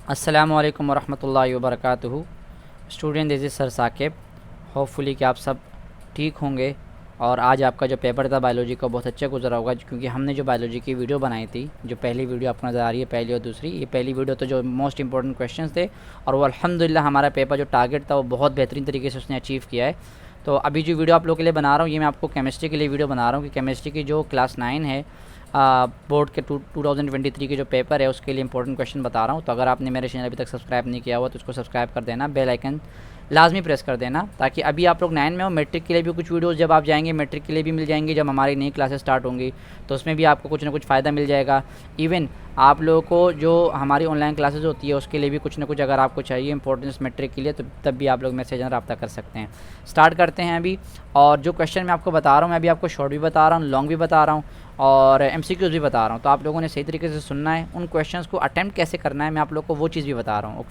अस्सलामु अलैकुम वरहमतुल्लाहि वबरकातुहू। Student this is sir Saqib. Hopefully कि आप सब ठीक होंगे और आज आपका जो पेपर था बायोलॉजी का बहुत अच्छा गुजरा होगा, क्योंकि हमने जो बायोलॉजी की वीडियो बनाई थी, जो पहली वीडियो आपको नज़र आ रही है, पहली और दूसरी, ये पहली वीडियो तो जो मोस्ट इंपॉर्टेंट क्वेश्चंस थे और वो अल्हम्दुलिल्लाह हमारा पेपर जो टारगेट था वो बहुत बेहतरीन तरीके से उसने अचीव किया है। तो अभी जो वीडियो आप लोगों के लिए बना रहा हूँ, ये मैं आपको केमिस्ट्री के लिए वीडियो बना रहा हूँ कि केमिस्ट्री की जो क्लास 9 है बोर्ड के 2023 के जो पेपर है उसके लिए इंपॉर्टेंट क्वेश्चन बता रहा हूँ। तो अगर आपने मेरे चैनल अभी तक सब्सक्राइब नहीं किया हुआ तो उसको सब्सक्राइब कर देना, बेल आइकन लाजमी प्रेस कर देना, ताकि अभी आप लोग 9 में हो, मैट्रिक के लिए भी कुछ वीडियोस जब आप जाएंगे मैट्रिक के लिए भी मिल जाएंगी, जब हमारी नई क्लासेस स्टार्ट होंगी तो उसमें भी आपको कुछ ना कुछ फ़ायदा मिल जाएगा। इवन आप लोगों को जो हमारी ऑनलाइन क्लासेस होती है उसके लिए भी कुछ ना कुछ अगर आपको चाहिए इंपॉर्टेंस मैट्रिक के लिए, तो तब भी आप लोग मेरे से रब्ता कर सकते हैं। स्टार्ट करते हैं अभी। और जो क्वेश्चन मैं आपको बता रहा हूँ, मैं अभी आपको शॉर्ट भी बता रहा हूँ, लॉन्ग भी बता रहा हूँ और MCQs भी बता रहा हूँ। तो आप लोगों ने सही तरीके से सुनना है, उन क्वेश्चंस को अटैम्प्ट कैसे करना है मैं आप लोग को वो चीज़ भी बता रहा हूँ।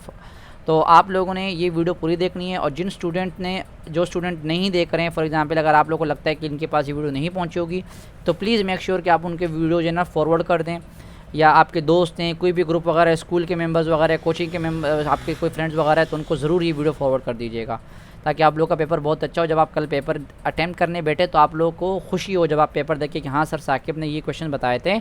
तो आप लोगों ने ये वीडियो पूरी देखनी है। और जो स्टूडेंट नहीं देख रहे हैं, फॉर एग्जांपल अगर आप लोगों को लगता है कि इनके पास ये वीडियो नहीं पहुंची होगी, तो प्लीज़ मेक श्योर कि आप उनके वीडियो जो है ना फॉरवर्ड कर दें, या आपके दोस्त हैं, कोई भी ग्रुप वगैरह, स्कूल के मेंबर्स वगैरह, कोचिंग के मेंबर्स, आपके कोई फ्रेंड्स वगैरह है, तो उनको ज़रूर ये वीडियो फॉरवर्ड कर दीजिएगा, ताकि आप लोग का पेपर बहुत अच्छा हो। जब आप कल पेपर अटैम्प्ट करने बैठे तो आप लोगों को खुशी हो जब आप पेपर देखिए कि हाँ सर साकिब ने ये क्वेश्चन बताए थे,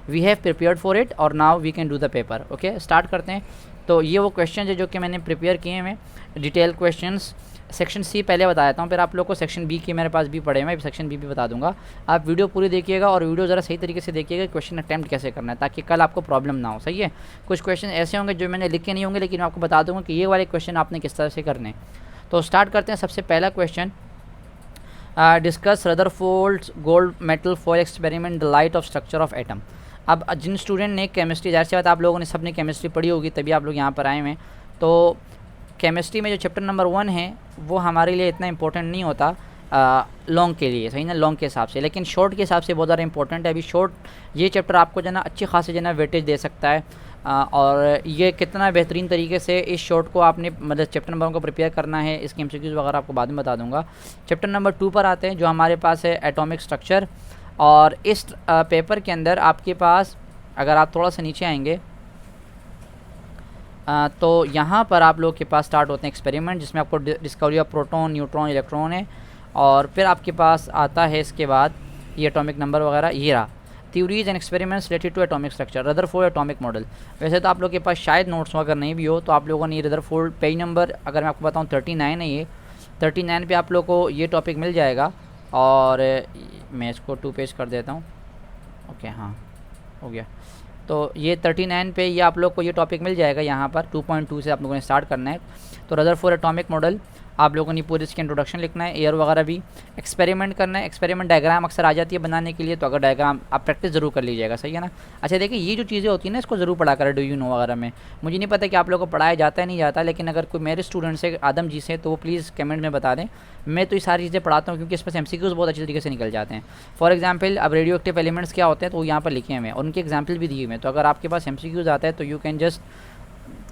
we have prepared for it और now we can do the paper. Okay, start करते हैं। तो ये वो क्वेश्चन है जो कि मैंने प्रिपेयर किए हैं, डिटेल क्वेश्चंस। सेक्शन सी पहले बता देता हूँ, फिर आप लोग को सेक्शन बी के मेरे पास भी पड़े हैं, सेक्शन बी भी बता दूंगा। आप वीडियो पूरी देखिएगा और वीडियो ज़रा सही तरीके से देखिएगा क्वेश्चन अटैम्प्ट कैसे करना है, ताकि कल आपको प्रॉब्लम ना हो। सही है, कुछ क्वेश्चन ऐसे होंगे जो मैंने लिखे नहीं होंगे, लेकिन मैं आपको बता दूंगा कि ये वाले क्वेश्चन आपने किस तरह से करने। तो स्टार्ट करते हैं। सबसे पहला question, discuss Rutherford's gold metal foil experiment the light of structure of atom. अब जिन स्टूडेंट ने केमिस्ट्री, जाहिर सी बात आप लोगों ने सबने केमिस्ट्री पढ़ी होगी तभी आप लोग यहाँ पर आए हुए हैं। तो केमिस्ट्री में जो चैप्टर नंबर 1 है वो हमारे लिए इतना इंपॉर्टेंट नहीं होता लॉन्ग के लिए, सही ना, लॉन्ग के हिसाब से, लेकिन शॉर्ट के हिसाब से बहुत ज़्यादा इंपॉर्टेंट है। अभी शॉर्ट ये चैप्टर आपको जो है ना अच्छी खासी जो है ना वेटेज दे सकता है। और ये कितना बेहतरीन तरीके से इस शॉर्ट को आपने मतलब चैप्टर नंबर 1 को प्रिपेयर करना है, इसके MCQs वगैरह आपको बाद में बता दूंगा। चैप्टर नंबर 2 पर आते हैं, जो हमारे पास है एटॉमिक स्ट्रक्चर। और इस पेपर के अंदर आपके पास, अगर आप थोड़ा सा नीचे आएंगे तो यहाँ पर आप लोग के पास स्टार्ट होते हैं एक्सपेरिमेंट, जिसमें आपको discovery of proton, neutron, electron है। और फिर आपके पास आता है इसके बाद ये एटॉमिक नंबर वगैरह, ये रहा theories and experiments related to atomic structure, Rutherford atomic model. वैसे तो आप लोग के पास शायद नोट्स अगर नहीं भी हो तो आप लोगों ने ये रदरफोर्ड पेज नंबर, अगर मैं आपको बताऊँ 39 है, ये 39 पे आप लोग को ये टॉपिक मिल जाएगा। और मैं इसको 2 पेज कर देता हूँ। ओके, हाँ हो गया। तो ये 39 पे ये आप लोग को ये टॉपिक मिल जाएगा। यहाँ पर 2.2 से आप लोगों ने स्टार्ट करना है। तो रदरफोर्ड एटॉमिक मॉडल आप लोगों ने पूरी इसकी इंट्रोडक्शन लिखना है, एयर वगैरह भी, एक्सपेरिमेंट करना है। एक्सपेरिमेंट डायग्राम अक्सर आ जाती है बनाने के लिए, तो अगर डायग्राम आप प्रैक्टिस ज़रूर कर लीजिएगा, सही है ना। अच्छा देखिए, ये जो चीज़ें होती हैं ना इसको ज़रूर पढ़ा करें डू यू नो वगैरह में। मुझे नहीं पता कि आप लोगों को पढ़ाया जाता है नहीं जाता, लेकिन अगर कोई मेरे स्टूडेंट से आदम जी से तो वो प्लीज़ कमेंट में बता दें। मैं तो ये सारी चीज़ें पढ़ाता हूँ क्योंकि इस पर MCQs बहुत अच्छी तरीके से निकल जाते हैं। फॉर एग्जाम्पल अब रेडियो एक्टिव एलिमेंट्स क्या होते हैं तो वो यहाँ पर लिखे हुए हैं और उनके एग्जाम्पल भी दिए हुए हैं। तो अगर आपके पास MCQs आता है तो you can just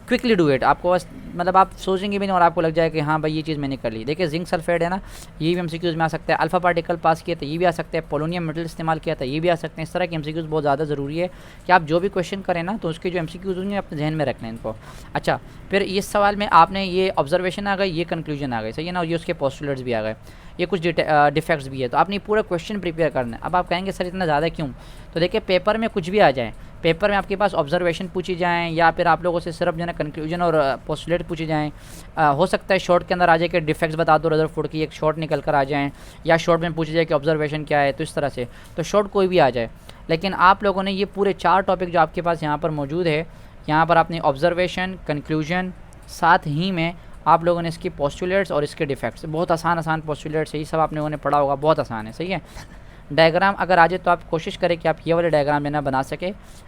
quickly do it. आपको बस मतलब आप सोचेंगे भी नहीं और आपको लग जाएगा कि हाँ भाई ये चीज़ मैंने कर ली। देखिए जिंक सल्फेट है ना, ये भी MCQs में आ सकता है। अल्फा पार्टिकल पास किया तो ये भी आ सकते हैं। पोलोनियम मेटल इस्तेमाल किया था ये भी आ सकते हैं। इस तरह के MCQs बहुत ज़्यादा ज़रूरी है कि आप जो भी क्वेश्चन करें ना तो उसके जो MCQs होंगे अपने जहन में रखना है इनको। अच्छा, फिर इस सवाल में आपने ये ऑब्जर्वेशन आ गई, ये कंक्लूजन आ गई, सही है ना, और ये उसके पोस्टुलेट्स भी आ गए, ये कुछ डिफेक्ट्स भी है। तो आपने पूरा क्वेश्चन प्रिपेयर करना है। अब आप कहेंगे सर इतना ज़्यादा क्यों, तो देखिए पेपर में कुछ भी आ जाए, पेपर में आपके पास ऑब्जर्वेशन पूछी जाएँ या फिर आप लोगों से सिर्फ जो है ना कंक्लूजन और पोस्टुलेट पूछी जाएँ। हो सकता है शॉर्ट के अंदर आ जाए कि डिफेक्ट्स बता दो रदरफोर्ड की, एक शॉर्ट निकल कर आ जाएँ, या शॉर्ट में पूछी जाए कि ऑब्जर्वेशन क्या है। तो इस तरह से तो शॉर्ट कोई भी आ जाए, लेकिन आप लोगों ने ये पूरे 4 टॉपिक जो आपके पास यहाँ पर मौजूद है, यहाँ पर आपने ऑब्जर्वेशन, कंक्लूजन, साथ ही में आप लोगों ने इसकी पोस्टुलेट्स और इसके डिफेक्ट्स, बहुत आसान पोस्टुलेट्स है, ये सब आप लोगों ने पढ़ा होगा, बहुत आसान है, सही है। डायग्राम अगर आ जाए तो आप कोशिश करें कि आप ये वाले डायग्राम लेना बना सके।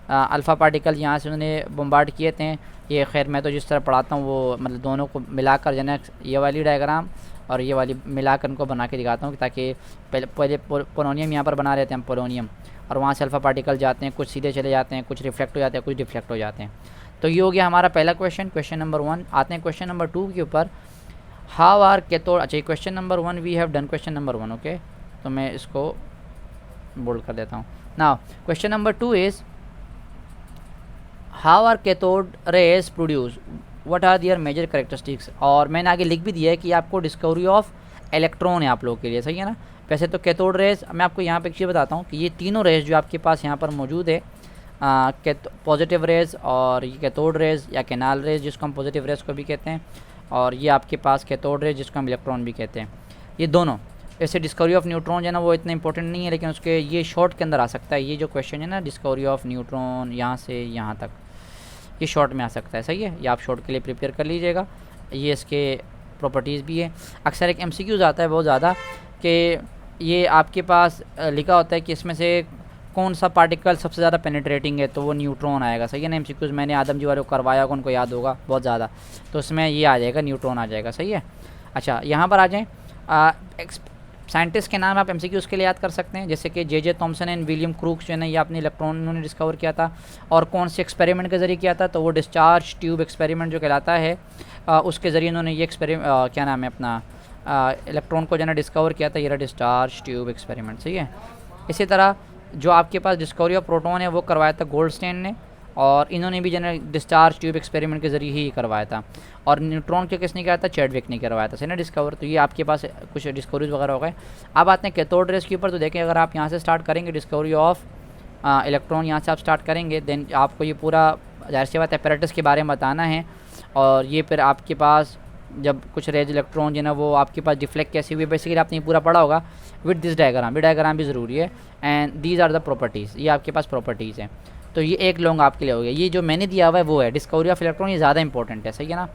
अल्फ़ा पार्टिकल यहाँ से उन्होंने बम्बार्ड किए थे, ये खैर मैं तो जिस तरह पढ़ाता हूँ वो मतलब दोनों को मिलाकर जो है ये वाली डायग्राम और ये वाली मिलाकर उनको बना के दिखाता हूँ, ताकि पहले पोलोनियम यहाँ पर बना लेते हैं हम, पोलोनियम, और वहाँ से अल्फ़ा पार्टिकल जाते हैं, कुछ सीधे चले जाते हैं, कुछ रिफ्लेक्ट हो जाते हैं, कुछ डिफ्लेक्ट हो जाते हैं। तो ये हो गया हमारा पहला क्वेश्चन, क्वेश्चन नंबर 1। आते हैं क्वेश्चन नंबर 2 के ऊपर, हाउ आर कैथोड। अच्छा, question number 1 we have done question number 1, okay, तो मैं इसको बोल्ड कर देता हूँ। Now question number 2 is how are cathode rays produce, what are their major characteristics. और मैंने आगे लिख भी दिया है कि आपको डिस्कवरी ऑफ इलेक्ट्रॉन है आप लोगों के लिए, सही है ना। वैसे तो कैथोड रेज, मैं आपको यहाँ पे एक चीज़ बताता हूँ कि ये तीनों रेज जो आपके पास यहाँ पर मौजूद है, पॉजिटिव रेज और ये कैथोड रेज या कैनाल रेज जिसको हम पॉजिटिव रेज को भी कहते हैं, और ये आपके पास कैथोड रेज जिसको हम इलेक्ट्रॉन भी कहते हैं, ये दोनों। ऐसे डिस्कवरी ऑफ न्यूट्रॉन जो है ना वो इतना इंपॉर्टेंट नहीं है, लेकिन उसके ये शॉर्ट के अंदर आ सकता है। ये जो क्वेश्चन है ना डिस्कवरी ऑफ न्यूट्रॉन यहाँ से यहाँ तक, ये शॉर्ट में आ सकता है, सही है। ये आप शॉर्ट के लिए प्रिपेयर कर लीजिएगा। ये इसके प्रॉपर्टीज़ भी है। अक्सर एक MCQs आता है बहुत ज़्यादा कि ये आपके पास लिखा होता है कि इसमें से कौन सा पार्टिकल सबसे ज़्यादा पेनिट्रेटिंग है, तो वो न्यूट्रॉन आएगा, सही है ना। MCQs मैंने आदम जी वाले को करवाया होगा, उनको याद होगा बहुत ज़्यादा, तो उसमें ये आ जाएगा, न्यूट्रॉन आ जाएगा, सही है। अच्छा, यहाँ पर आ जाएँ, साइंटिस्ट के नाम आप MCQs के लिए याद कर सकते हैं, जैसे कि J.J. Thomson and William crooks जो है ना, ये अपने इलेक्ट्रॉन इन्होंने डिस्कवर किया था। और कौन से एक्सपेरिमेंट के ज़रिए किया था, तो वो डिस्चार्ज ट्यूब एक्सपेरिमेंट जो कहलाता है, उसके ज़रिए इन्होंने ये क्या नाम है अपना, इलेक्ट्रॉन को जो है ना डिस्कवर किया था, ये डिस्चार्ज ट्यूब एक्सपेरिमेंट, सही है। इसी तरह जो आपके पास डिस्कवरी ऑफ प्रोटॉन है वो करवाया था गोल्डस्टेन ने, और इन्होंने भी जो है डिस्चार्ज ट्यूब एक्सपेरिमेंट के ज़रिए ही करवाया था। और न्यूट्रॉन के किसने किया था, चैडविक ने करवाया था, सही ना, डिस्कवर। तो ये आपके पास कुछ डिस्कवरीज वगैरह हो गए। अब आते हैं कैथोड रेज के ऊपर। तो देखें, अगर आप यहाँ से स्टार्ट करेंगे डिस्कवरी ऑफ इलेक्ट्रॉन, यहाँ से आप स्टार्ट करेंगे, देन आपको ये पूरा जाहिर सी बात एपरेटस के बारे में बताना है। और ये फिर आपके पास जब कुछ रेज इलेक्ट्रॉन जो है ना वो आपके पास डिफ्लेक्ट कैसी हुई, बेसिकली आपने ये पूरा पढ़ा होगा विद दिस डायग्राम, ये डायग्राम भी ज़रूरी है। And these are the properties, ये आपके पास प्रॉपर्टीज़ हैं। तो ये एक लॉन्ग आपके लिए हो गया। ये जो मैंने दिया हुआ है वो है डिस्कवरी ऑफ इलेक्ट्रॉन, ये ज़्यादा इंपॉर्टेंट है, सही है ना।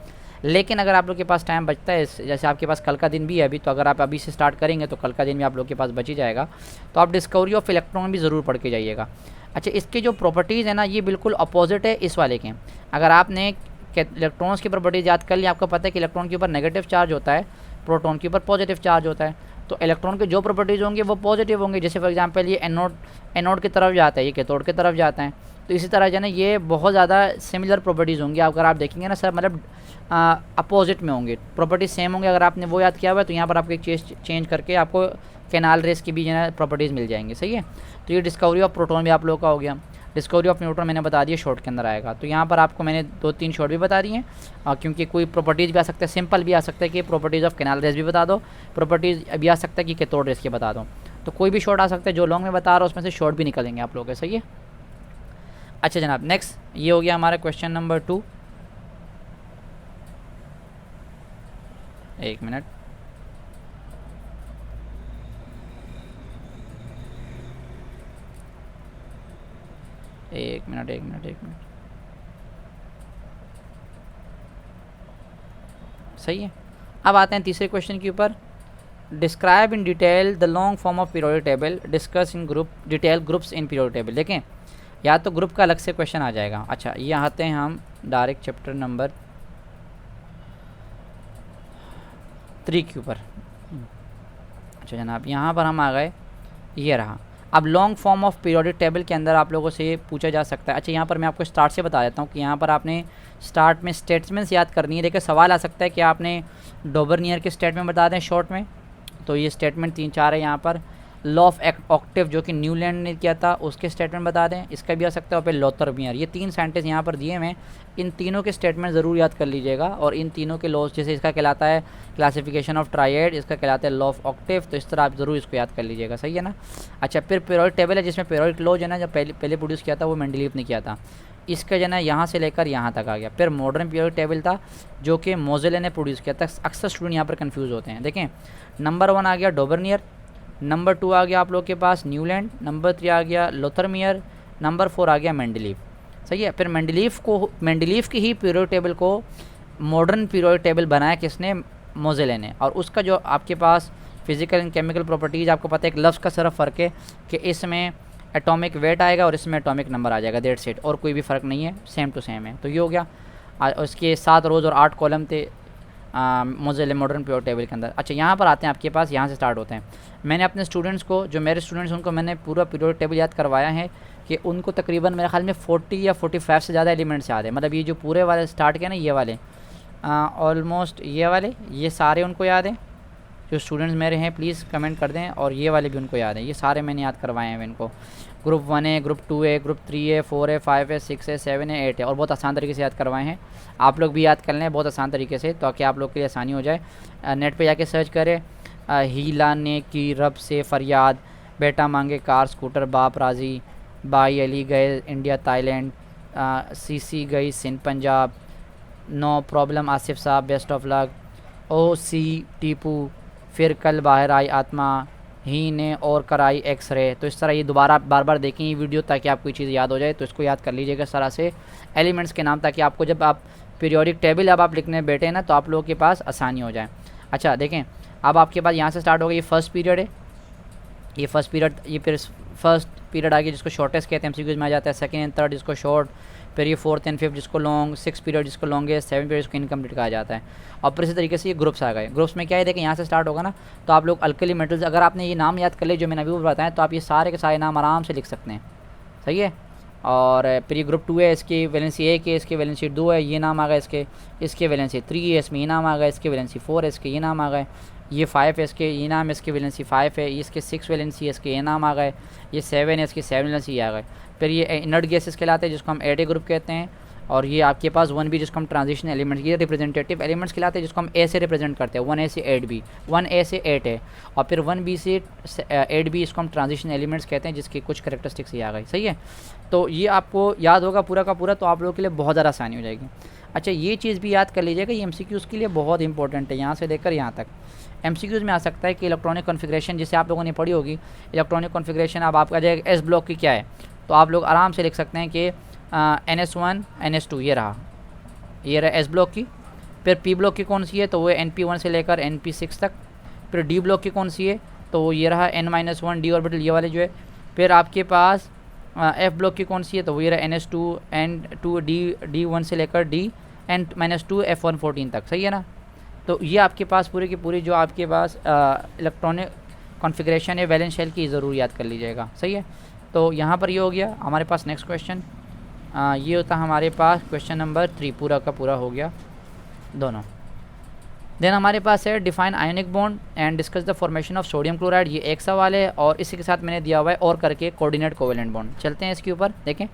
लेकिन अगर आप लोग के पास टाइम बचता है, जैसे आपके पास कल का दिन भी है अभी, तो अगर आप अभी से स्टार्ट करेंगे तो कल का दिन भी आप लोग के पास बच ही जाएगा। तो आप डिस्कवरी ऑफ इलेक्ट्रॉन भी ज़रूर पढ़ के जाइएगा। अच्छा, इसके जो प्रॉपर्टीज़ है ना ये बिल्कुल अपोजिट है इस वाले के। अगर आपने इलेक्ट्रॉन्स की प्रॉपर्टीज़ याद कर ली, आपको पता है कि इलेक्ट्रॉन के ऊपर नेगेटिव चार्ज होता है, प्रोटॉन के ऊपर पॉजिटिव चार्ज होता है। तो इलेक्ट्रॉन के जो प्रॉपर्टीज़ होंगे वो पॉजिटिव होंगे। जैसे फॉर एग्जांपल ये एनोड की तरफ जाता है, ये कैथोड की तरफ जाता है। तो इसी तरह जो है ना ये बहुत ज़्यादा सिमिलर प्रॉपर्टीज़ होंगी। अगर आप देखेंगे ना सर, मतलब अपोजिट में होंगे, प्रॉपर्टीज सेम होंगे। अगर आपने वो याद किया हुआ है तो यहाँ पर आपको एक चीज़ चेंज करके आपको कैनाल रेस की भी जो है प्रॉपर्टीज़ मिल जाएंगी, सही है। तो ये डिस्कवरी ऑफ प्रोटॉन भी आप लोगों का हो गया। डिस्कवरी ऑफ न्यूट्रॉन मैंने बता दिया, शॉर्ट के अंदर आएगा। तो यहाँ पर आपको मैंने 2-3 शॉर्ट भी बता दिए हैं, क्योंकि कोई प्रॉपर्टीज़ भी आ सकता है, सिंपल भी आ सकता है कि प्रॉपर्टीज़ ऑफ कैनाल रेस भी बता दो, प्रॉपर्टीज़ भी आ सकता है कि कैथोड रेस के बता दो। तो कोई भी शॉर्ट आ सकता है, जो लॉन्ग में बता रहा हूँ उसमें से शॉर्ट भी निकलेंगे आप लोगों के, सही है। अच्छा जनाब, नेक्स्ट ये हो गया हमारा क्वेश्चन नंबर 2। एक मिनट, एक मिनट, सही है। अब आते हैं तीसरे क्वेश्चन के ऊपर। Describe in detail the long form of periodic table, discuss in group detail groups in periodic table. देखें, या तो ग्रुप का अलग से क्वेश्चन आ जाएगा। अच्छा, ये आते हैं हम डायरेक्ट चैप्टर नंबर 3 के ऊपर। अच्छा जनाब, यहाँ पर हम आ गए, ये रहा। अब long form of periodic table के अंदर आप लोगों से पूछा जा सकता है। अच्छा, यहाँ पर मैं आपको स्टार्ट से बता देता हूँ कि यहाँ पर आपने स्टार्ट में स्टेटमेंट्स याद करनी है। देखिए, सवाल आ सकता है कि आपने डोबरनियर के स्टेटमेंट बता दें शॉर्ट में। तो ये स्टेटमेंट 3-4 है यहाँ पर। लॉ ऑफ ऑक्टेव जो कि न्यूलैंड ने किया था, उसके स्टेटमेंट बता दें, इसका भी आ सकता है। और फिर लोथरमियर, ये 3 साइंटिस्ट यहाँ पर दिए हुए हैं। इन तीनों के स्टेटमेंट ज़रूर याद कर लीजिएगा। और इन तीनों के लॉज, जैसे इसका कहलाता है क्लासिफिकेशन ऑफ ट्राइड, इसका कहलाता है लॉ ऑफ ऑक्टेव, तो इस तरह आप ज़रूर इसको याद कर लीजिएगा, सही है ना। अच्छा, फिर पीरियोडिक टेबल है जिसमें पीरियोडिक लॉ जो है ना, जब पहले प्रोड्यूस किया था वो मेंडलीफ ने किया था। इसका जो है ना यहाँ से लेकर यहाँ तक आ गया। फिर मॉडर्न पीरियोडिक टेबल था जो कि मोज़ेले ने प्रोड्यूस किया था। अक्सर स्टूडेंट यहाँ पर कन्फ्यूज़ होते हैं। देखें, नंबर 1 आ गया डोबरनियर, नंबर 2 आ गया आप लोग के पास न्यूलैंड, नंबर 3 आ गया लोथरमियर, नंबर 4 आ गया मेंडलीफ, सही है। फिर मेंडलीफ की ही पीरियोडिक टेबल को मॉडर्न पीरियोडिक टेबल बनाया किसने, मोज़ेले ने। और उसका जो आपके पास फिजिकल एंड केमिकल प्रॉपर्टीज़, आपको पता है एक लफ्ज़ का सिर्फ फ़र्क है कि इसमें एटॉमिक वेट आएगा और इसमें एटॉमिक नंबर आ जाएगा, दैट्स इट। और कोई भी फ़र्क नहीं है, सेम टू सेम है। तो ये हो गया। उसके 7 रोज़ और 8 कॉलम थे मोज़ेले मॉडर्न पीरियोडिक टेबल के अंदर। अच्छा, यहाँ पर आते हैं आपके पास, यहाँ से स्टार्ट होते हैं। मैंने अपने स्टूडेंट्स को, जो मेरे स्टूडेंट्स उनको मैंने पूरा पीरियोडिक टेबल याद करवाया है कि उनको तकरीबन मेरे ख्याल में 40 या 45 से ज़्यादा एलिमेंट्स याद है। मतलब ये जो पूरे वाले स्टार्ट किया ना, ये वाले ऑलमोस्ट ये वाले, ये सारे उनको याद हैं। जो स्टूडेंट्स मेरे हैं प्लीज़ कमेंट कर दें। और ये वाले भी उनको याद है, ये सारे मैंने याद करवाए हैं इनको। Group 1A, group 2A, group 3A, 4A, 5A, 6A, 7A, 8A, और बहुत आसान तरीके से याद करवाए हैं। आप लोग भी याद कर लें बहुत आसान तरीके से, ताकि आप लोग के लिए आसानी हो जाए। नेट पे जाके सर्च करें, हीला ने की रब से फरियाद, बेटा मांगे कार स्कूटर, बाप राज़ी, भाई अली गए इंडिया थाईलैंड, सीसी गई सिंध पंजाब, नो प्रॉब्लम आसिफ साहब बेस्ट ऑफ लक, ओ सी टीपू, फिर कल बाहर आई आत्मा, ही ने और कराई एक्सरे। तो इस तरह ये दोबारा बार बार देखें ये वीडियो, ताकि आपको चीज़ याद हो जाए। तो इसको याद कर लीजिएगा इस तरह से एलिमेंट्स के नाम, ताकि आपको जब आप पीरियोडिक टेबल अब आप लिखने बैठे ना तो आप लोगों के पास आसानी हो जाए। अच्छा देखें, अब आपके पास यहाँ से स्टार्ट हो गया, ये फर्स्ट पीरियड है, ये फर्स्ट पीरियड, ये फिर फर्स्ट पीरियड आ गया जिसको शॉर्टेस्ट कहते हैं, एमसीक्यूज में आ जाता है। सेकंड एंड थर्ड जिसको शॉर्ट, फिर ये फोर्थ एंड फिफ्थ जिसको लॉन्ग, सिक्स पीरियड जिसको लॉन्गेस्ट, सेवन पीरियड जिसको इनकम्प्लीट कहा जाता है। और फिर इसी तरीके से ये ग्रुप्स आ गए। ग्रुप्स में क्या है, देखें यहाँ से स्टार्ट होगा ना तो आप लोग अल्कली मेटल्स, अगर आपने ये नाम याद कर लिए जो मैंने अभी बताया, तो आप ये सारे के सारे नाम आराम से लिख सकते हैं, सही है। और फिर ये ग्रुप 2 है, इसकी वैलेंसी 1 है, इसकी वैलेंसी 2 है, ये नाम आ गया इसके, इसके वैलेंसी 3 है, इसमें ये नाम आ गया, इसके वैलेंसी 4 है, इसके ये नाम आ गए, ये 5 है, इसके ये नाम है, इसकी वैलेंसी 5 है, इसके 6 वैलेंसी है, इसके ये नाम आ गए, ये 7 है, इसकी 7 वैलेंसी ये आ गए। फिर ये इनर्ट गैसेस कहलाते हैं जिसको हम 8A ग्रुप कहते हैं। और ये आपके पास 1B जिसको हम ट्रांजिशन एलिमेंट्स, ये रिप्रेजेंटेटिव एलिमेंट्स खिलाते हैं जिसको हम A से रिप्रेजेंट करते हैं, 1A से 8B, 1A से 8A, और फिर 1B से 8B इसको हम ट्रांजिशन एलिमेंट्स कहते हैं जिसकी कुछ करेक्टरिस्टिक्स ही आ गई, सही है। तो ये आपको याद होगा पूरा का पूरा, तो आप लोगों के लिए बहुत ज़्यादा आसानी हो जाएगी। अच्छा ये चीज़ भी याद कर लीजिएगा, ये MCQs के लिए बहुत इंपॉर्टेंट है, यहाँ से लेकर यहाँ तक। MCQs में आ सकता है कि इलेक्ट्रॉनिक कॉन्फ़िगरेशन जिसे आप लोगों ने पढ़ी होगी, इलेक्ट्रॉनिक कॉन्फ़िगरेशन अब आपका जाएगा S ब्लॉक की क्या है, तो आप लोग आराम से लिख सकते हैं कि NS1 NS2 ये रहा S ब्लॉक की। फिर P ब्लॉक की कौन सी है, तो वो NP1 से लेकर NP6 तक। फिर D ब्लॉक की कौन सी है, तो वो ये रहा N-1 D ऑर्बिटल, ये वाले जो है। फिर आपके पास F ब्लॉक की कौन सी है, तो वो ये रहा NS2 N2 D1 से लेकर D-2 F114 तक, सही है ना। तो ये आपके पास पूरी की पूरी जो आपके पास इलेक्ट्रॉनिक कॉन्फ़िगरेशन है वैलेंस शेल की, ज़रूर याद कर लीजिएगा, सही है। तो यहाँ पर ये हो गया हमारे पास। नेक्स्ट क्वेश्चन ये होता हमारे पास क्वेश्चन नंबर 3, पूरा का पूरा हो गया दोनों। देन हमारे पास है define ionic bond and discuss the formation of sodium chloride, ये एक सवाल है। और इसी के साथ मैंने दिया हुआ है और करके कोऑर्डिनेट कोवेलेंट बॉन्ड। चलते हैं इसके ऊपर, देखें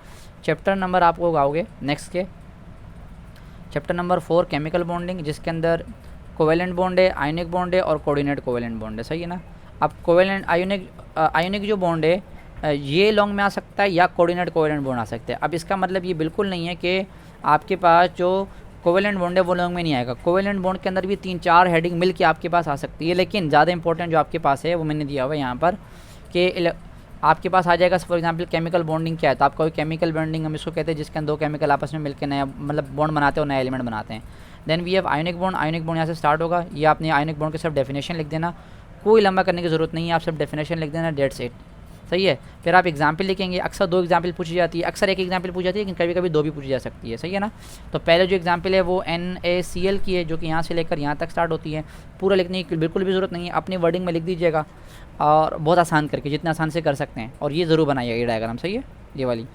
चैप्टर नंबर आप लोग आओगे नेक्स्ट के, चैप्टर नंबर 4 केमिकल बॉन्डिंग, जिसके अंदर कोवेलेंट बॉन्ड है, आयोनिक बॉन्ड है और कोऑर्डिनेट कोवेलेंट बॉन्ड है, सही है ना। अब कोवेलेंट आयोनिक जो बॉन्ड है ये लॉन्ग में आ सकता है या कोऑर्डिनेट कोवेलेंट बॉन्ड आ सकते हैं। अब इसका मतलब ये बिल्कुल नहीं है कि आपके पास जो कोवेलेंट बॉन्ड है वो लॉन्ग में नहीं आएगा। कोवेलेंट बॉन्ड के अंदर भी 3-4 हेडिंग मिल के आपके पास आ सकती है, लेकिन ज़्यादा इंपॉर्टेंट जो आपके पास है वो मैंने दिया हुआ है यहाँ पर कि आपके पास आ जाएगा। फॉर एग्जांपल केमिकल बॉन्डिंग क्या है, तो आपका कोई केमिकल बॉन्डिंग हम इसको कहते हैं जिसके अंदर दो केमिकल आपस में मिलकर नया मतलब बॉन्ड बनाते हैं और नया एलिमेंट बनाते हैं। Then we have ionic bond, ionic bond यहाँ से स्टार्ट होगा। ये आपने आयोनिक बॉन्ड के सिर्फ डेफिनेशन लिख देना, कोई लंबा करने की ज़रूरत नहीं है, आप सिर्फ डेफिनेशन लिख देना, डेट्स इट, सही है। फिर आप एग्जाम्पल लिखेंगे, अक्सर 2 एग्जाम्पल पूछी जाती है, अक्सर एक एग्जाम्पल पूछी जाती है, लेकिन कभी कभी 2 भी पूछी जा सकती है, सही है ना। तो पहले जो एग्जाम्पल है वो NaCl की है, जो कि यहाँ से लेकर यहाँ तक स्टार्ट होती है। पूरा लिखने की बिल्कुल भी ज़रूरत नहीं है, अपनी वर्डिंग में लिख दीजिएगा और बहुत आसान करके, जितना आसान से कर सकते हैं। और ये ज़रूर बनाइएगा ये डायग्राम, सही है, ये वाली।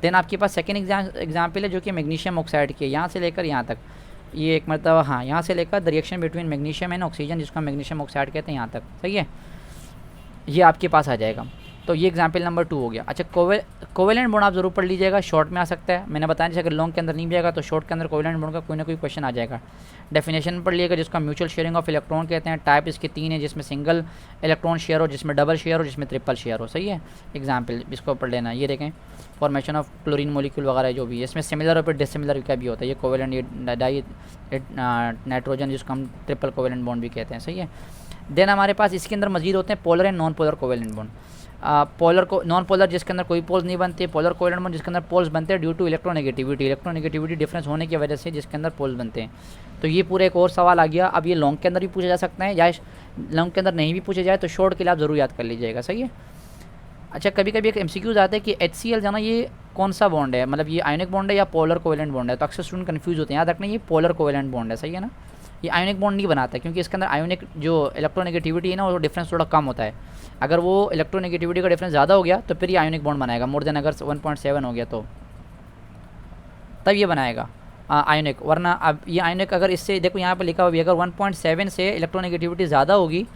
देन आपके पास सेकेंड एग्जाम्पल है जो कि मैग्नीशियम ऑक्साइड की है, यहाँ से लेकर यहाँ तक, ये एक मतलब हाँ यहाँ से लेकर the reaction between magnesium and oxygen, जिसको हम मैग्नीशियम ऑक्साइड कहते हैं, यहाँ तक, सही है। ये आपके पास आ जाएगा। तो ये एग्जाम्पल नंबर 2 हो गया। अच्छा कोवेलेंट बॉन्ड आप जरूर पढ़ लीजिएगा, शॉर्ट में आ सकता है, मैंने बताया जैसे अगर लॉन्ग के अंदर नहीं भी आएगा तो शॉर्ट के अंदर कोवेलेंट बॉन्ड का कोई ना कोई क्वेश्चन आ जाएगा। डेफिनेशन पढ़ लीजिएगा जिसको म्यूचुअल शेयरिंग ऑफ इलेक्ट्रॉन कहते हैं। टाइप इसके 3 है, जिसमें सिंगल इलेक्ट्रॉन शेयर हो, जिसमें डबल शेयर हो, जिसमें ट्रिपल शेयर हो, सही है। एग्जाम्पल इसको पढ़ लेना, ये देखें फॉर्मेशन ऑफ क्लोरीन मॉलिक्यूल वगैरह जो भी है, इसमें सिमिलर और फिर डिसिमिलर का भी होता है। ये कोवेलेंट, ये डाई नाइट्रोजन जिसको हम ट्रिपल कोवेलेंट बॉन्ड भी कहते हैं, सही है। देन हमारे पास इसके अंदर मजीद होते हैं polar and non polar covalent bond. Polar को नॉन पोलर जिसके अंदर कोई पोल्स नहीं बनते, पोलर कोवेलेंट बॉन्ड जिसके अंदर पोल्स बनते हैं ड्यू टू इलेक्ट्रोनेगेटिविटी डिफरेंस होने की वजह से जिसके अंदर पोल्स बनते हैं। तो ये पूरा एक और सवाल आ गया। अब ये लॉन्ग के अंदर भी पूछा जा सकता है, या लॉन्ग के अंदर नहीं भी पूछे जाए तो शॉर्ट के लिए आप ज़रूर याद कर लीजिएगा, सही है। अच्छा कभी कभी एक MCQs आता है कि HCl जाना ये कौन सा बॉन्ड है, मतलब ये आयोनिक बॉन्ड है या पोलर कोवेलेंट बॉन्ड है, तो अक्सर स्टूडेंट कंफ्यूज होते हैं। याद रखना ये पोलर कोवेलेंट बॉन्ड है, सही है ना। ये आयोनिक बॉन्ड नहीं बनाता है क्योंकि इसके अंदर आयोनिक जो इलेक्ट्रोनेगेटिविटी है ना वो डिफरेंस थोड़ा कम होता है। अगर वो इलेक्ट्रोनेगेटिविटी का डिफरेंस ज़्यादा हो गया तो फिर ये आयोनिक बॉन्ड बनाएगा, मोर देन अगर 1.7 हो गया तो तब ये बनाएगा आयोनिक। वरना अब ये आयोनिक अगर इससे देखो यहाँ पर लिखा हुआ भी अगर 1.7 से इलेक्ट्रोनेगेटिविटी ज़्यादा होगी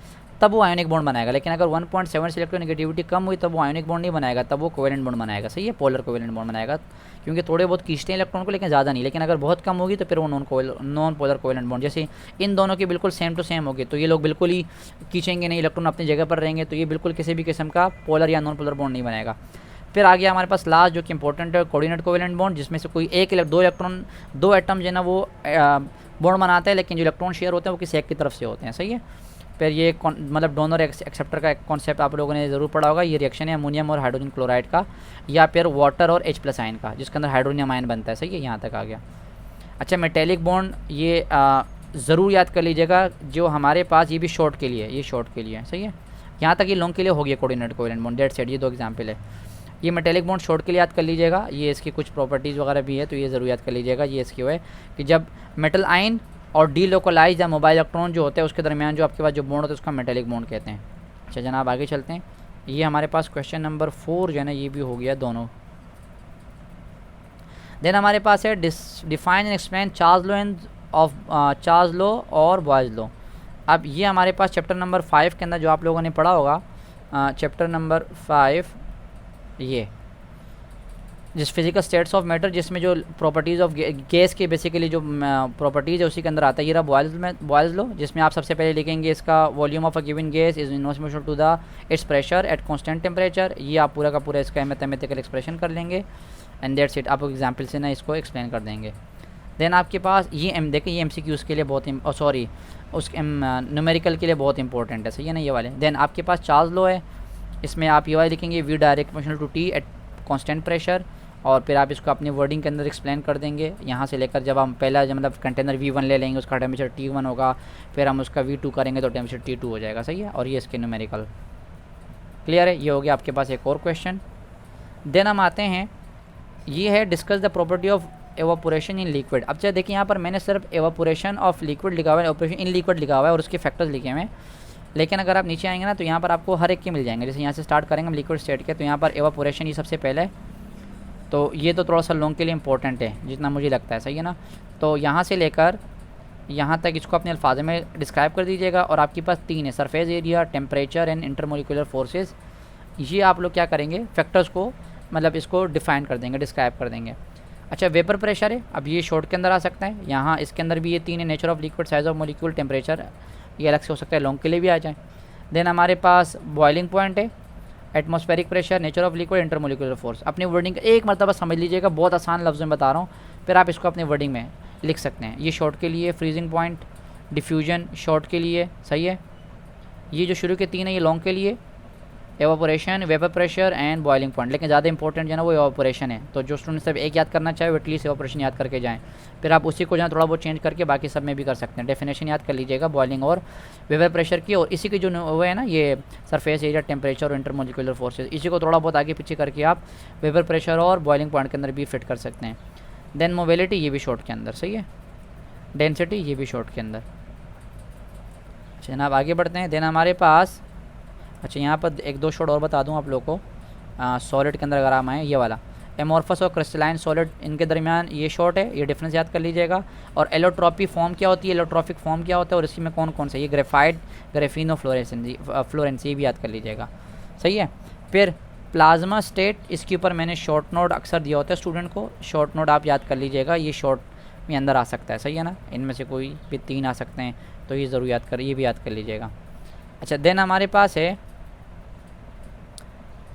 तब वो आयोनिक बॉन्ड बनाएगा। लेकिन अगर 1.7 से इलेक्ट्रोनेगेटिविटी कम हुई तब वो आयोनिक बॉन्ड नहीं बनाएगा, तब वो कोवेलेंट बॉन्ड बनाएगा। सही है, पोलर कोवेलेंट बॉन्ड बनाएगा, क्योंकि थोड़े बहुत खींचते हैं इलेक्ट्रॉन को लेकिन ज़्यादा नहीं। लेकिन अगर बहुत कम होगी तो फिर वो नॉन पोलर कोवेलेंट बॉन्ड, जैसे इन दोनों की बिल्कुल सेम टू सेम होगी तो ये लोग बिल्कुल ही खींचेंगे नहीं, इलेक्ट्रॉन अपनी जगह पर रहेंगे, तो ये बिल्कुल किसी भी किस्म का पोलर या नॉन पोलर बॉन्ड नहीं बनाएगा। फिर आ गया हमारे पास लास्ट जो कि इंपॉर्टेंट है, कोऑर्डिनेट कोवेलेंट बॉन्ड, जिसमें से कोई दो इलेक्ट्रॉन, दो एटम जो है ना वो बॉन्ड बनाते हैं, लेकिन जो इलेक्ट्रॉन शेयर होते हैं वो किसी एक की तरफ से होते हैं। सही है। फिर ये मतलब डोनर एक्सेप्टर का कॉन्सेप्ट आप लोगों ने ज़रूर पढ़ा होगा। ये रिएक्शन है अमोनियम और हाइड्रोजन क्लोराइड का, या फिर वाटर और H+ आयन का, जिसके अंदर हाइड्रोनियम आयन बनता है। सही है, यहाँ तक आ गया। अच्छा, मेटेलिक बॉन्ड ये ज़रूर याद कर लीजिएगा, जो हमारे पास ये भी शॉर्ट के लिए, ये शॉर्ट के लिए है। सही है, यहाँ तक ये लॉन्ग के लिए हो गया coordinate covalent bond, date set. ये दो एग्जाम्पल है। ये मेटेलिक बॉन्ड शॉर्ट के लिए याद कर लीजिएगा, ये इसकी कुछ प्रॉपर्टीज़ वगैरह भी है तो ये ज़रूर याद कर लीजिएगा। ये इसकी है कि जब मेटल आयन और डीलोकलाइज या मोबाइल इलेक्ट्रॉन जो होते हैं उसके दरमियान जो आपके पास जो बॉन्ड होता है उसका मेटेलिक बॉन्ड कहते हैं। अच्छा जनाब, आगे चलते हैं। ये हमारे पास क्वेश्चन नंबर 4 जो है ना ये भी हो गया दोनों। देन हमारे पास है define and explain Charles law और बॉयज़ लॉ। अब ये हमारे पास चैप्टर नंबर 5 के अंदर जो आप लोगों ने पढ़ा होगा, चैप्टर नंबर 5 ये जिस फिजिकल स्टेट्स ऑफ मैटर, जिसमें जो प्रॉपर्टीज़ ऑफ गैस के बेसिकली जो प्रॉपर्टीज़ है उसी के अंदर आता है। ये रहा बॉयल्स लॉ, जिसमें आप सबसे पहले लिखेंगे इसका volume of a given gas is inverse two the it's pressure at constant temperature. ये आप पूरा का पूरा इसका मैथमेटिकल एक्सप्रेशन कर लेंगे एंड दैट्स इट। आप एग्जाम्पल से ना इसको एक्सप्लेन कर देंगे। देन आपके पास ये देखिए ये MCQs के लिए बहुत सॉरी उस न्यूमेरिकल के लिए बहुत इंपॉर्टेंट है। सही है ना ये वाले। देन आपके पास चार्ल्स लॉ है, इसमें आप ये वाले लिखेंगे V direct proportional to T at constant pressure, और फिर आप इसको अपनी वर्डिंग के अंदर एक्सप्लेन कर देंगे। यहाँ से लेकर जब हम पहला जब मतलब कंटेनर V1 ले लेंगे उसका टेम्परेचर T1 होगा, फिर हम उसका V2 करेंगे तो टेम्परेचर T2 हो जाएगा। सही है, और ये इसके न्यूमेरिकल क्लियर है। ये हो गया आपके पास एक और क्वेश्चन। देन हम आते हैं, ये है discuss the property of evaporation in liquid. अब चाहे देखिए यहाँ पर मैंने सिर्फ एवापोरेशन ऑफ लिक्विड लिखा हुआ है, एवापोरेशन इन लिक्विड लिखा हुआ है और उसके फैक्टर्स लिखे हुए हैं। लेकिन अगर आप नीचे आएंगे ना तो यहाँ पर आपको हर एक के मिल जाएंगे। जैसे यहाँ से स्टार्ट करेंगे हम लिक्विड स्टेट के, तो यहाँ पर एवापोरेशन ये सबसे पहले है, तो ये तो थोड़ा सा लॉन्ग के लिए इंपॉर्टेंट है जितना मुझे लगता है। सही है ना। तो यहाँ से लेकर यहाँ तक इसको अपने अल्फाज में डिस्क्राइब कर दीजिएगा। और आपके पास 3 है, surface area, temperature and intermolecular forces. ये आप लोग क्या करेंगे, फैक्टर्स को मतलब इसको डिफाइन कर देंगे, डिस्क्राइब कर देंगे। अच्छा, वेपर प्रेशर है, अब ये शॉर्ट के अंदर आ सकता है। यहाँ इसके अंदर भी ये 3 है, nature of liquid, size of molecule, temperature, ये अलग से हो सकता है, लॉन्ग के लिए भी आ जाए। देन हमारे पास बॉइलिंग पॉइंट है, atmospheric pressure, nature of liquid, intermolecular force. अपनी वर्डिंग एक मरतबा समझ लीजिएगा, बहुत आसान लफ्ज़ में बता रहा हूँ, फिर आप इसको अपनी वर्डिंग में लिख सकते हैं। ये शॉर्ट के लिए, फ्रीजिंग पॉइंट, डिफ्यूजन शॉर्ट के लिए। सही है। ये जो शुरू के 3 है ये लॉन्ग के लिए, evaporation, vapour pressure and boiling point. लेकिन ज़्यादा इंपॉर्टेंट जो है ना वो एवापोरेशन है, तो जो स्टूडेंट सब एक याद करना चाहे वो एटलीस्ट एवापोरेशन याद करके जाएँ, फिर आप उसी को जो है थोड़ा बहुत चेंज करके बाकी सब में भी कर सकते हैं। डेफिनेशन याद कर लीजिएगा बॉइलिंग और वेपर प्रेशर की, और इसी की जो वो है ना ये सरफेस एरिया, टेम्परेचर और इंटरमोलिकुलर फोर्सेज, इसी को थोड़ा बहुत आगे पीछे करके आप वेपर प्रेशर और बॉइलिंग पॉइंट के अंदर भी फिट कर सकते हैं। देन मोबिलिटी, ये भी शॉर्ट के अंदर। सही है। डेंसिटी, ये भी शॉर्ट के अंदर। जनाब आगे बढ़ते हैं। देन हमारे पास अच्छा यहाँ पर 1-2 शॉर्ट और बता दूँ आप लोगों को। सॉलिड के अंदर अगर हम आएँ, ये वाला एमोर्फस और क्रिस्टलाइन सॉलिड, इनके दरमियान ये शॉर्ट है, ये डिफरेंस याद कर लीजिएगा। और एलोट्रॉपी फॉर्म क्या होती है, एलोट्रॉपिक फॉर्म क्या होता है, और इसी में कौन कौन से, ये ग्रेफाइट, ग्रेफीन और फ्लोरेंस, ये भी याद कर लीजिएगा। सही है। फिर प्लाज्मा स्टेट, इसके ऊपर मैंने शॉर्ट नोट अक्सर दिया होता है स्टूडेंट को, शॉर्ट नोट आप याद कर लीजिएगा, ये शॉर्ट में अंदर आ सकता है। सही है ना, इनमें से कोई भी 3 आ सकते हैं, तो ये ज़रूर याद कर, ये भी याद कर लीजिएगा। अच्छा, देन हमारे पास है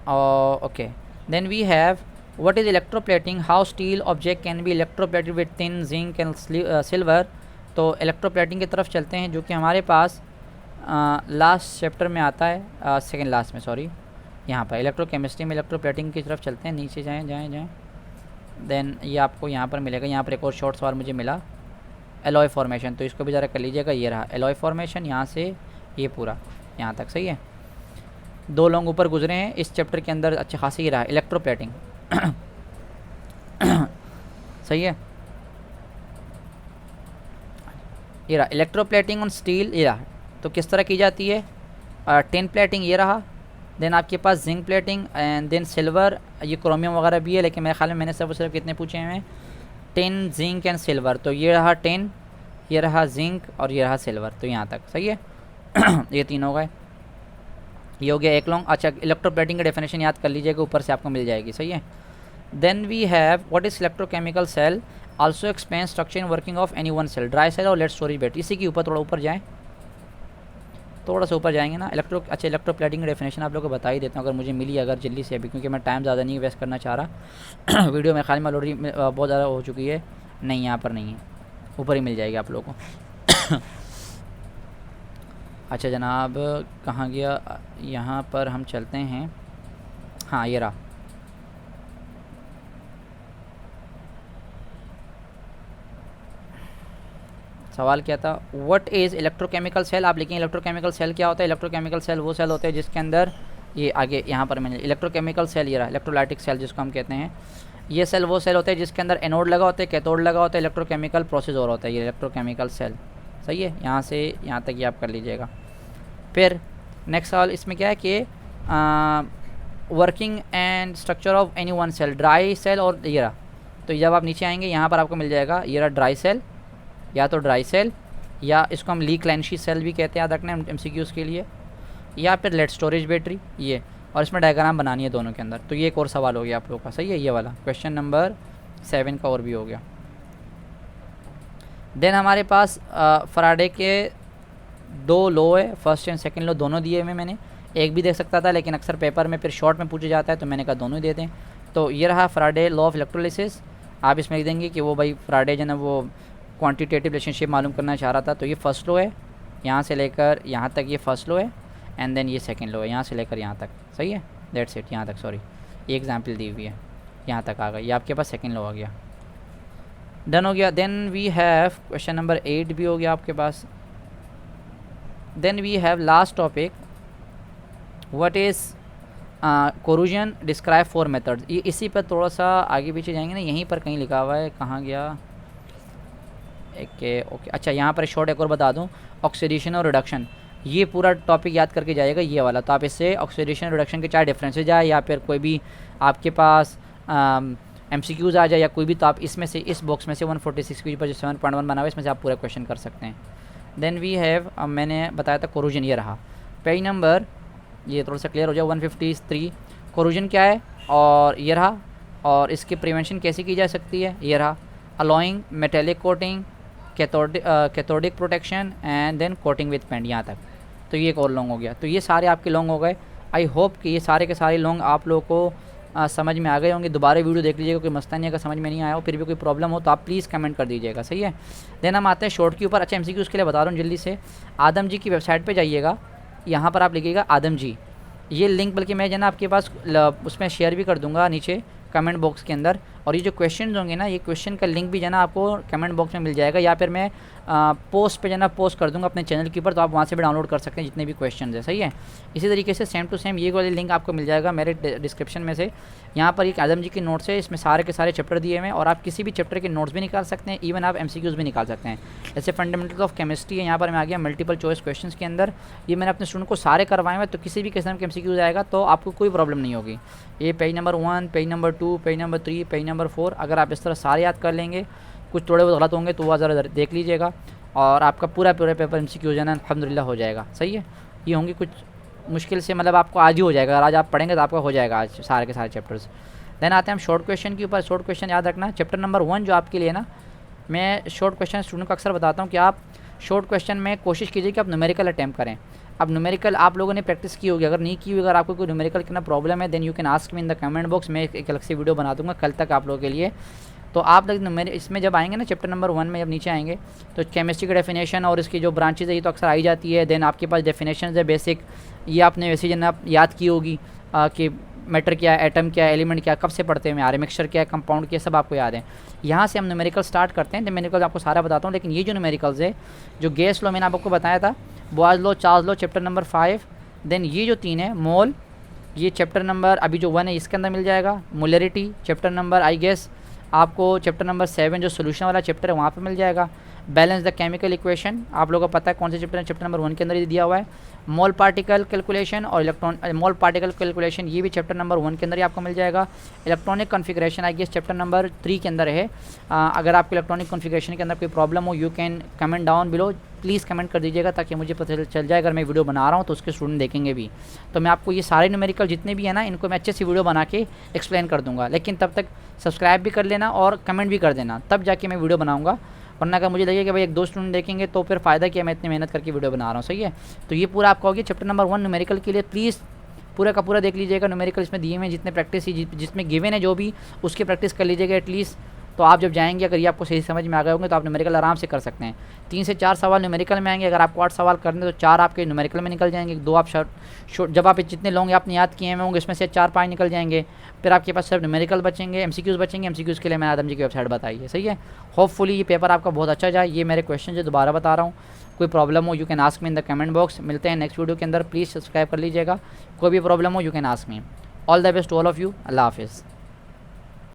okay, then we have what is electroplating, how steel object can be electroplated with tin, zinc and silver. तो इलेक्ट्रोप्लेटिंग की तरफ चलते हैं, जो कि हमारे पास लास्ट चैप्टर में आता है, सेकेंड लास्ट में सॉरी, यहाँ पर इलेक्ट्रोकेमिस्ट्री में इलेक्ट्रोप्लेटिंग की तरफ चलते हैं। नीचे जाएँ। देन ये आपको यहाँ पर मिलेगा, यहाँ पर एक और शॉर्ट सवाल मुझे मिला, एलॉय फॉर्मेशन, तो इसको भी ज़रा कर लीजिएगा। ये रहा एलॉय फॉर्मेशन, यहाँ से ये पूरा यहाँ तक। सही है। 2 लोग ऊपर गुजरे हैं इस चैप्टर के अंदर, अच्छा खासी ही रहा इलेक्ट्रोप्लेटिंग। सही है। ये रहा इलेक्ट्रोप्लेटिंग ऑन स्टील, ये रहा, तो किस तरह की जाती है, टिन प्लेटिंग ये रहा। देन आपके पास zinc plating and then silver, ये क्रोमियम वगैरह भी है, लेकिन मेरे ख्याल में मैंने सिर्फ कितने पूछे हैं, टिन, जिंक एंड सिल्वर। तो ये रहा टिन, ये रहा जिंक और ये रहा सिल्वर, तो यहाँ तक। सही है। ये 3 हो गए। ये हो गया एक लॉन्ग। अच्छा, इलेक्ट्रोप्लेटिंग की डेफिनेशन याद कर लीजिएगा, ऊपर से आपको मिल जाएगी, सही है। Then we have what is electrochemical cell, also explain structure and working of any one cell, dry cell और लेट स्टोरेज बैटरी। इसी के ऊपर थोड़ा ऊपर जाएँ, थोड़ा सा ऊपर जाएंगे ना। अच्छा, इलेक्ट्रोप्लेटिंग की डेफिनेशन आप लोगों को बता ही देता हूँ अगर मुझे मिली, अगर जल्दी से अभी, क्योंकि मैं टाइम ज़्यादा नहीं वेस्ट करना चाह रहा। वीडियो में खाली ऑलरेडी बहुत ज़्यादा हो चुकी है। नहीं, यहाँ पर नहीं है, ऊपर ही मिल जाएगी आप लोगों को। अच्छा जनाब, कहाँ गया, यहाँ पर हम चलते हैं। हाँ, ये रहा। सवाल क्या था, व्हाट इज़ इलेक्ट्रोकेमिकल सेल। आप लिखेंगे इलेक्ट्रोकेमिकल सेल क्या होता है। इलेक्ट्रोकेमिकल सेल वो सेल होते हैं जिसके अंदर, ये आगे यहाँ पर मैंने इलेक्ट्रोकेमिकल सेल, ये रहा इलेक्ट्रोलाइटिक सेल जिसको हम कहते हैं। ये सेल वो सेल होते हैं जिसके अंदर एनोड लगा होता है, कैथोड लगा होता है, इलेक्ट्रोकेमिकल प्रोसेस और होता है, ये इलेक्ट्रोकेमिकल सेल, सही है। यहाँ से यहाँ तक ये आप कर लीजिएगा। फिर नेक्स्ट सवाल इसमें क्या है कि working and structure of any one cell, dry cell और ये रहा। तो जब आप नीचे आएंगे यहाँ पर आपको मिल जाएगा, ये रहा ड्राई सेल, या तो ड्राई सेल, या इसको हम ली क्लैंशी सेल भी कहते हैं, याद रखना MCQs के लिए, या फिर लेट स्टोरेज बैटरी, ये। और इसमें डायग्राम बनानी है दोनों के अंदर। तो ये एक और सवाल हो गया आप लोगों का, सही है, ये वाला क्वेश्चन नंबर 7 का और भी हो गया। देन हमारे पास फराडे के 2 लॉ है, फर्स्ट एंड सेकंड लॉ दोनों दिए हुए मैंने। एक भी दे सकता था लेकिन अक्सर पेपर में फिर शॉर्ट में पूछा जाता है, तो मैंने कहा दोनों ही दे दें। तो ये रहा फराडे लॉ ऑफ इलेक्ट्रोलिसिस। आप इसमें लिख देंगे कि वो भाई फराडे जो है वो क्वांटिटेटिव रिलेशनशिप मालूम करना चाह रहा था। तो ये फर्स्ट लॉ है, यहाँ से लेकर यहाँ तक ये फर्स्ट लॉ है, एंड देन ये सेकंड लॉ है, यहाँ से लेकर यहाँ तक, सही है। दैट्स इट, यहाँ तक, सॉरी ये एग्जाम्पल दी हुई है, यहाँ तक आ गई, ये आपके पास सेकंड लॉ आ गया, डन हो गया। Then we have question number 8 भी हो गया आपके पास। Then we have last topic, what is corrosion, describe 4 methods. ये इसी पर थोड़ा सा आगे पीछे जाएंगे ना, यहीं पर कहीं लिखा हुआ है, कहाँ गया, ओके। अच्छा, यहाँ पर शॉर्ट एक और बता दूँ, ऑक्सीडेशन और रिडक्शन, ये पूरा टॉपिक याद करके जाएगा ये वाला। तो आप इससे ऑक्सीडेशन रिडक्शन के 4 डिफरेंसेज जाए, या फिर कोई भी आपके पास MCQs आ जाए या कोई भी, तो आप इसमें से, इस बॉक्स में से 146 पेज पर जो 7.1 बना हुआ है, इसमें से आप पूरा क्वेश्चन कर सकते हैं। देन वी हैव, मैंने बताया था कोरूजन, ये रहा पेज नंबर, ये थोड़ा सा क्लियर हो जाए, 153। कोरूजन क्या है, और ये रहा, और इसकी प्रिवेंशन कैसे की जा सकती है, ये रहा, alloying metallic coating, cathodic protection, and then coating with paint, यहाँ तक। तो ये एक और लॉन्ग हो गया। तो ये सारे आपके लॉन्ग हो गए। आई होप कि ये सारे के सारे लॉन्ग आप लोगों को समझ में आ गए होंगे। दोबारा वीडियो देख लीजिएगा, कोई मसला नहीं, अगर समझ में नहीं आया हो, फिर भी कोई प्रॉब्लम हो तो आप प्लीज़ कमेंट कर दीजिएगा, सही है। देन हम आते हैं शॉर्ट के ऊपर। अच्छा, MCQ उसके लिए बता रहा हूँ जल्दी से, आदम जी की वेबसाइट पर जाइएगा, यहाँ पर आप लिखिएगा आदम जी, ये लिंक बल्कि मैं जो ना आपके पास उसमें शेयर भी कर दूँगा नीचे कमेंट बॉक्स के अंदर। और ये जो क्वेश्चन होंगे ना, ये क्वेश्चन का लिंक भी जो ना आपको कमेंट बॉक्स में मिल जाएगा, या फिर मैं पोस्ट पे जो ना पोस्ट कर दूंगा अपने चैनल के ऊपर, तो आप वहाँ से भी डाउनलोड कर सकते हैं जितने भी क्वेश्चन है, सही है। इसी तरीके से सेम टू सेम ये वाली लिंक आपको मिल जाएगा मेरे डिस्क्रिप्शन में से। यहाँ पर एक आदम जी की नोट्स है, इसमें सारे के सारे चैप्टर दिए हुए हैं, और आप किसी भी चैप्टर के नोट्स भी निकाल सकते हैं, इवन आप MCQs भी निकाल सकते हैं। जैसे फंडामेंटल ऑफ केमिस्ट्री है, यहाँ पर मैं आ गया मल्टीपल चॉइस क्वेश्चन के अंदर, ये मैंने अपने स्टूडेंट को सारे करवाए हुए, तो किसी भी किस्म के MCQs आएगा तो आपको कोई प्रॉब्लम नहीं होगी। ये page number 1, page number 2, page number 3, page number 4, अगर आप इस तरह सारे याद कर लेंगे, कुछ थोड़े बहुत गलत होंगे तो वह ज़रा देख लीजिएगा, और आपका पूरा पेपर MCQ जो है ना अल्हम्दुलिल्लाह हो जाएगा, सही है। ये होंगे कुछ मुश्किल से, मतलब आपको आज ही हो जाएगा, अगर आज आप पढ़ेंगे तो आपका हो जाएगा आज सारे के सारे चैप्टर्स। देन आते हैं हम शॉर्ट क्वेश्चन के ऊपर। शॉर्ट क्वेश्चन याद रखना, चैप्टर नंबर 1 जो आपके लिए ना, मैं शॉर्ट क्वेश्चन स्टूडेंट को अक्सर बताता हूँ कि आप शॉर्ट क्वेश्चन में कोशिश कीजिए कि आप न्यूमेरिकल अटैम्प्ट करें। अब न्यूमेरिकल आप लोगों ने प्रैक्टिस की होगी, अगर नहीं की होगी, अगर आपको कोई न्यूमेरिकल की ना प्रॉब्लम है, then you can ask me in the comment box, मैं एक अलग से वीडियो बना दूंगा कल तक आप लोगों के लिए। तो आप लोग मेरे इसमें जब आएंगे ना चैप्टर नंबर 1 में, जब नीचे आएंगे तो केमिस्ट्री की डेफिनेशन और इसकी जो ब्रांचेज है ये तो अक्सर आई जाती है। देन आपके पास डेफिनेशन है बेसिक, ये आपने वैसे जन आप याद की होगी कि मैटर क्या है, एटम क्या है, एलिमेंट क्या है, कब से पढ़ते हैं, मिक्सचर क्या है, कंपाउंड क्या है, सब आपको याद है। यहाँ से हम न्यूमेरिकल स्टार्ट करते हैं। न्यूमेरिकल आपको सारा बताता हूँ, लेकिन ये जो न्यूमेरिकल्स है, जो गैस लॉ मैंने आपको बताया था, Boyle's law, Charles law, chapter number 5, then ये जो 3 है मोल, ये चैप्टर नंबर अभी जो 1 है इसके अंदर मिल जाएगा। Molarity chapter number I guess आपको चैप्टर नंबर 7 जो सोल्यूशन वाला चैप्टर है वहाँ पे मिल जाएगा। बैलेंस द केमिकल इक्वेशन आप लोगों को पता है कौन से चैप्टर है, चैप्टर नंबर 1 के अंदर ही दिया हुआ है। मोल पार्टिकल कैलकुलेशन और मोल पार्टिकल कैलकुलेशन, ये भी चैप्टर नंबर 1 के अंदर ही आपको मिल जाएगा। Electronic configuration I guess chapter number 3 के अंदर है। अगर आपको इलेक्ट्रॉनिक कॉन्फ़िगरेशन के अंदर कोई प्रॉब्लम हो, you can comment down below, please comment कर दीजिएगा ताकि मुझे पता चल जाए अगर मैं वीडियो बना रहा हूँ तो उसके स्टूडेंट देखेंगे भी। तो मैं आपको ये सारे न्यूमेरिकल जितने भी है ना इनको मैं अच्छे से वीडियो बना के एक्सप्लेन कर दूँगा, लेकिन तब तक सब्सक्राइब भी कर लेना और कमेंट भी कर देना, तब जाके मैं वीडियो बनाऊँगा। वरना अगर मुझे लगे कि भाई 1-2 स्टूडेंट देखेंगे तो फिर फ़ायदा क्या, मैं इतनी मेहनत करके वीडियो बना रहा हूँ। सही है, तो ये पूरा आपका हो गया चैप्टर नंबर 1 न्यूमेरिकल के लिए। प्लीज़ पूरा का पूरा देख लीजिएगा। न्यूमेरिकल इसमें दिए हुए हैं, जितने प्रैक्टिस ही जिसमें गिवन है जो भी उसकी प्रैक्टिस कर लीजिएगा एटलीस्ट। तो आप जब जाएंगे अगर ये आपको सही समझ में आ गए होंगे तो आप न्यूमेरिकल आराम से कर सकते हैं। 3 से 4 सवाल न्यूमेरिकल में आएंगे। अगर आपको 8 सवाल करने तो 4 आपके न्यूमेरिकल में निकल जाएंगे, 2 आप शॉर्ट जब आप जितने लॉन्ग आपने याद किए हुए होंगे इसमें से 4-5 निकल जाएंगे। फिर आपके पास सिर्फ न्यूमेरिकल बचेंगे, एमसीक्यूज़ बचेंगे। एमसीक्यूज़ के लिए मैंने आदम जी की वेबसाइट बताई है। सही है, होपफुली ये पेपर आपका बहुत अच्छा जाए। ये मेरे क्वेश्चन जो दोबारा बता रहा हूँ, कोई प्रॉब्लम हो you can ask me in the comment box. मिलते हैं नेक्स्ट वीडियो के अंदर, प्लीज़ सब्सक्राइब कर लीजिएगा। कोई भी प्रॉब्लम हो you can ask me. All the best to all of you. अल्लाह हाफिज़।